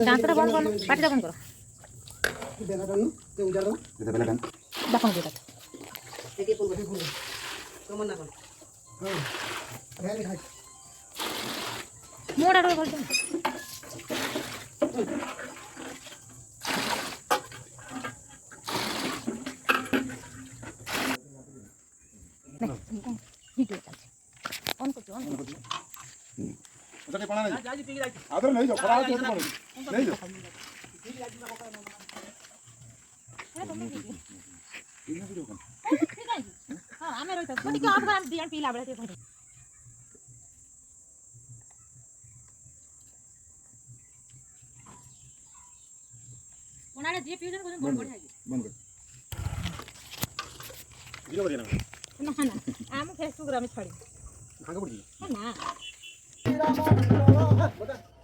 দাঁতটা বন্ধ করো, পাটিটা বন্ধ করো। বেলা টানো তে উজাড় দাও যেটা বেলা টান দেখো যেটা একে কোন বসে কোন তোমার না কোন হ্যাঁ রেডি খাই মোড়া রয়ে বলছো ভিডিও চলছে অন করছো অন করছো ওটাকে কোনা নাই আদর নেই যাও খরা আছে তো নেই যাও হ্যাঁ আমি রইতো কোনি কি আবার আমি দিয়ান পিলা বলে দেখো ওনারে যে পিউজন কোন বড় বড় থাকে বন্ধ কর ভিডিও করি না না না আমি ফেসবুক রে আমি ছাড়ি ভাঙা পড়ি না রাম